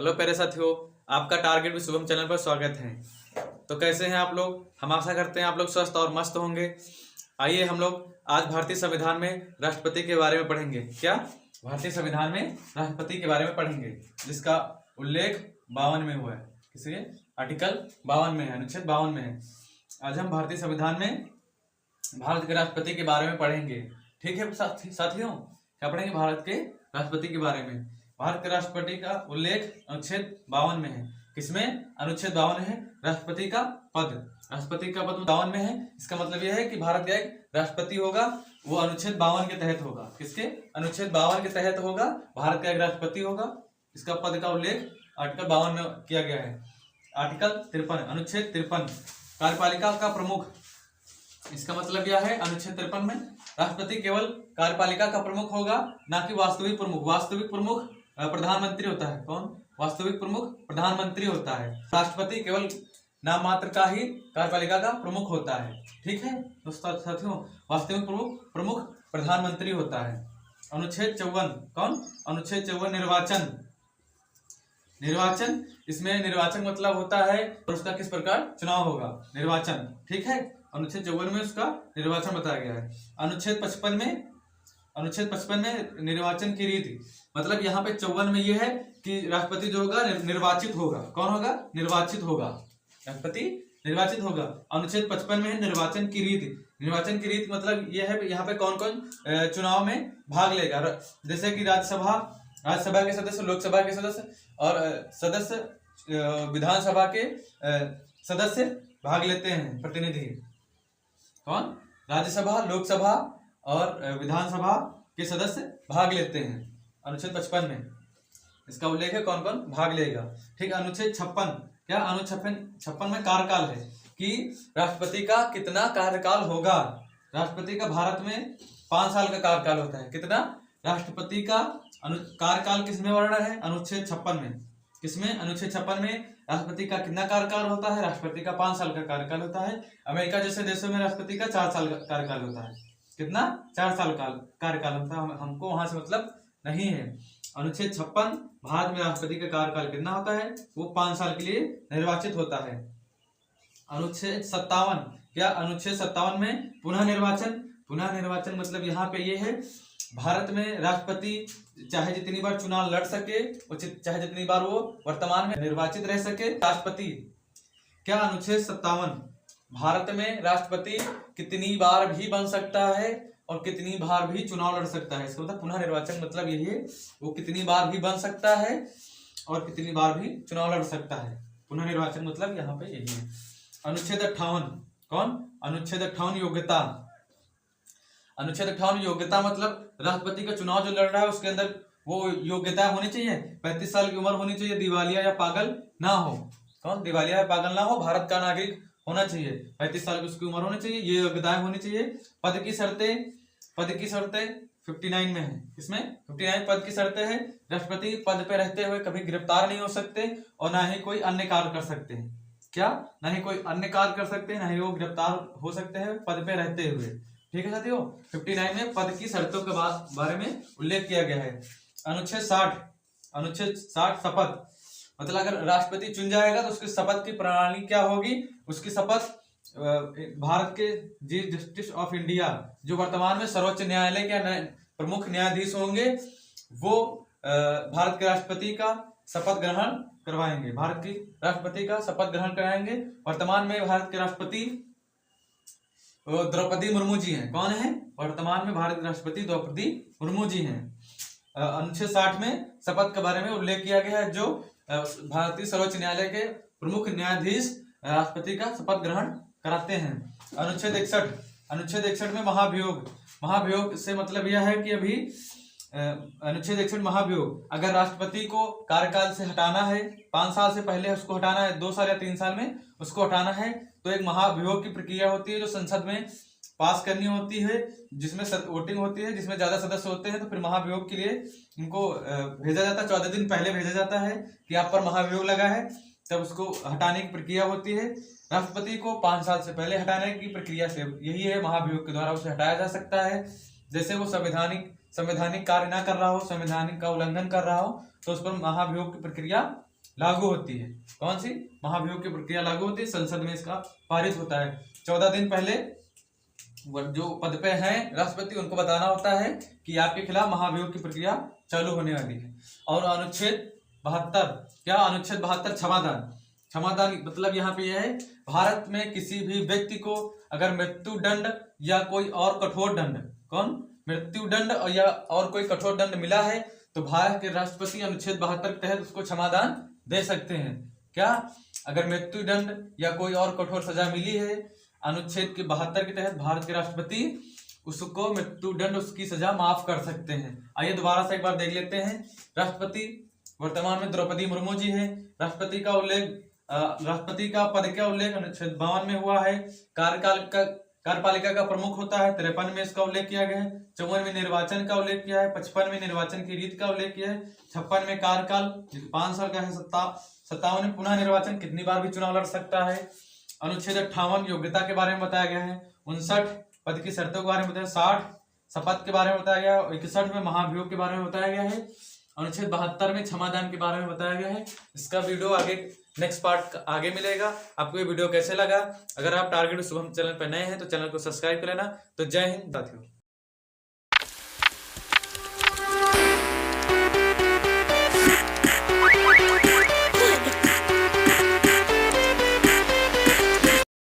Hello प्यारे साथियों, आपका टारगेट भी शुभम चैनल पर स्वागत है। तो कैसे हैं आप लोग? हम आशा करते हैं आप लोग स्वस्थ और मस्त होंगे। आइए हम लोग आज भारतीय संविधान में राष्ट्रपति के बारे में पढ़ेंगे। क्या भारतीय संविधान में राष्ट्रपति के बारे में पढ़ेंगे, जिसका उल्लेख 52 में हुआ है। किसी आर्टिकल 52 में है, अनुच्छेद 52 में है। आज हम भारतीय संविधान में भारत के राष्ट्रपति के बारे में पढ़ेंगे। ठीक है साथियों, क्या पढ़ेंगे? भारत के राष्ट्रपति के बारे में। भारत के राष्ट्रपति का उल्लेख अनुच्छेद 52 में है। किसमें? अनुच्छेद 52 है। राष्ट्रपति का पद 52 में है। इसका मतलब यह है कि भारत का एक राष्ट्रपति होगा, वो अनुच्छेद 52 के तहत होगा। किसके? अनुच्छेद 52 के तहत होगा, भारत का एक राष्ट्रपति होगा। इसका पद का उल्लेख आर्टिकल 52 में किया गया है। आर्टिकल 53, अनुच्छेद 53, कार्यपालिका का प्रमुख। इसका मतलब यह है, अनुच्छेद 53 में राष्ट्रपति केवल कार्यपालिका का प्रमुख होगा, ना कि वास्तविक प्रमुख। वास्तविक प्रमुख प्रधानमंत्री होता है। कौन? वास्तविक प्रमुख प्रधानमंत्री होता है। राष्ट्रपति केवल नाम मात्र का ही कार्यपालिका का प्रमुख होता है। ठीक है दोस्तों साथियों, वास्तविक प्रमुख प्रधानमंत्री होता है। अनुच्छेद 54, कौन? अनुच्छेद 54, निर्वाचन। इसमें निर्वाचन मतलब होता है और उसका किस प्रकार चुनाव होगा, निर्वाचन। ठीक है, अनुच्छेद 54 में उसका निर्वाचन बताया गया है। अनुच्छेद 55 में निर्वाचन की रीति, मतलब यहाँ पे 54 में यह है कि राष्ट्रपति जो होगा निर्वाचित होगा। कौन होगा? निर्वाचित होगा, राष्ट्रपति निर्वाचित होगा। अनुच्छेद 55 में है निर्वाचन की रीति। निर्वाचन की रीति मतलब यह है यहाँ पे कौन कौन चुनाव में भाग लेगा। जैसे कि राज्यसभा के सदस्य, लोकसभा के सदस्य और विधानसभा के सदस्य भाग लेते हैं, प्रतिनिधि। कौन? राज्यसभा, लोकसभा और विधानसभा के सदस्य भाग लेते हैं अनुच्छेद 55 में। इसका उल्लेख है कौन कौन भाग लेगा। ठीक। अनुच्छेद 56, क्या? अनुच्छेद 56 में कार्यकाल है कि राष्ट्रपति का कितना कार्यकाल होगा। राष्ट्रपति का भारत में 5 साल का कार्यकाल होता है। कितना? राष्ट्रपति का कार्यकाल किसमें वर्णन है? अनुच्छेद 56 में। किसमें? अनुच्छेद 56 में राष्ट्रपति का कितना कार्यकाल होता है? राष्ट्रपति का 5 साल का कार्यकाल होता है। अमेरिका जैसे देशों में राष्ट्रपति का 4 साल का कार्यकाल होता है। कितना? 4 साल का कार्यकाल होता है। हमको वहां से मतलब नहीं है। अनुच्छेद 56, भारत में राष्ट्रपति का कार्यकाल कितना होता है? वो 5 साल के लिए निर्वाचित होता है। अनुच्छेद 57, क्या? अनुच्छेद 57 में पुनः निर्वाचन मतलब यहाँ पे ये है, भारत में राष्ट्रपति चाहे जितनी बार चुनाव लड़ सके, चाहे जितनी बार वो वर्तमान में निर्वाचित रह सके, राष्ट्रपति। क्या? अनुच्छेद 57, भारत में राष्ट्रपति कितनी बार भी बन सकता है और कितनी बार भी चुनाव लड़ सकता है। इसका मतलब पुनः निर्वाचन मतलब यही है, वो कितनी बार भी बन सकता है और कितनी बार भी चुनाव लड़ सकता है। पुनः निर्वाचन मतलब यहाँ पे यही है। अनुच्छेद 58, कौन? अनुच्छेद 58, योग्यता। अनुच्छेद 58 योग्यता मतलब राष्ट्रपति का चुनाव जो लड़ रहा है उसके अंदर वो योग्यता होनी चाहिए। 35 साल की उम्र होनी चाहिए, दिवालिया या पागल ना हो। कौन? दिवालिया या पागल ना हो, भारत का नागरिक होना चाहिए, 35 साल की उसकी उम्र होनी चाहिए, ये योग्यताएं होनी चाहिए। पद की शर्तें 59 में है। इसमें 59 पद की शर्तें हैं। राष्ट्रपति पद पे रहते हुए कभी गिरफ्तार नहीं हो सकते और ना ही कोई अन्य कार्य कर सकते हैं। क्या? ना ही कोई अन्य कार्य कर सकते हैं, ना ही वो गिरफ्तार हो सकते हैं पद पे रहते हुए। ठीक है साथियों, 59 में पद की शर्तों के बारे में उल्लेख किया गया है। अनुच्छेद 60, शपथ, मतलब अगर राष्ट्रपति चुन जाएगा तो उसकी शपथ की प्रणाली क्या होगी? उसकी शपथ भारत के चीफ जस्टिस ऑफ इंडिया, जो वर्तमान में सर्वोच्च न्यायालय के प्रमुख न्यायाधीश होंगे, वो भारत के राष्ट्रपति का शपथ ग्रहण करवाएंगे। भारत की राष्ट्रपति का शपथ ग्रहण कराएंगे। वर्तमान में भारत के राष्ट्रपति द्रौपदी मुर्मू जी हैं। कौन है? वर्तमान में भारत के राष्ट्रपति द्रौपदी मुर्मू जी हैं। अनुच्छेद 60 में शपथ के बारे में उल्लेख किया गया है, जो भारतीय सर्वोच्च न्यायालय के प्रमुख न्यायाधीश राष्ट्रपति का शपथ ग्रहण कराते हैं। अनुच्छेद 61 में महाभियोग से मतलब यह है कि अभी अनुच्छेद 61 महाभियोग, अगर राष्ट्रपति को कार्यकाल से हटाना है, 5 साल से पहले उसको हटाना है, 2 साल या 3 साल में उसको हटाना है, तो एक महाभियोग की प्रक्रिया होती है जो संसद में पास करनी होती है, जिसमें वोटिंग होती है, जिसमें ज्यादा सदस्य होते हैं। तो फिर महाभियोग के लिए उनको भेजा जाता है, 14 दिन पहले भेजा जाता है कि आप पर महाभियोग लगा है, तब उसको हटाने की प्रक्रिया होती है। राष्ट्रपति को 5 साल से पहले हटाने की प्रक्रिया से यही है, महाभियोग के द्वारा उसे हटाया जा सकता है। जैसे वो संवैधानिक कार्य ना कर रहा हो, संवैधानिक का उल्लंघन कर रहा हो, तो उस पर महाभियोग की प्रक्रिया लागू होती है। कौन सी? महाभियोग की प्रक्रिया लागू होती है, संसद में इसका पारित होता है। 14 दिन पहले जो पद पे हैं राष्ट्रपति, उनको बताना होता है कि आपके खिलाफ महाभियोग की प्रक्रिया चालू होने वाली है। और अनुच्छेद 72, क्या? अनुच्छेद 72 क्षमादान। क्षमादान मतलब यहाँ पे यह है, भारत में किसी भी व्यक्ति को अगर मृत्यु दंड या कोई और कठोर दंड, कौन? मृत्यु दंड या और कोई कठोर दंड मिला है तो भारत के राष्ट्रपति अनुच्छेद 72 के तहत उसको क्षमादान दे सकते हैं। क्या? अगर मृत्यु दंड या कोई और कठोर सजा मिली है अनुच्छेद के 72 के तहत, भारत के राष्ट्रपति उसको मृत्यु दंड, उसकी सजा माफ कर सकते हैं। आइए दोबारा से एक बार देख लेते हैं। राष्ट्रपति वर्तमान में द्रौपदी मुर्मू जी है। राष्ट्रपति का उल्लेख, राष्ट्रपति का पद का उल्लेख अनुच्छेद 52 में हुआ है। कार्यपालिका का प्रमुख होता है, 53 में इसका उल्लेख किया गया है। 54 में निर्वाचन का उल्लेख किया है। 55 में निर्वाचन की रीत का उल्लेख किया है। 56 में कार्यकाल 5 साल का है। 57 में पुनः निर्वाचन, कितनी बार भी चुनाव लड़ सकता है। अनुच्छेद 58 योग्यता के बारे में बताया गया है। 59 पद की शर्तों के बारे में बताया। 60 शपथ के बारे में बताया गया। 61 में महाभियोग के बारे में बताया गया है। अनुच्छेद 72 में क्षमादान के बारे में बताया गया है। इसका वीडियो आगे नेक्स्ट पार्ट आगे मिलेगा। आपको ये वीडियो कैसे लगा? अगर आप टारगेट शुभम चैनल पर नए हैं तो चैनल को सब्सक्राइब कर लेना। तो जय हिंद साथियों।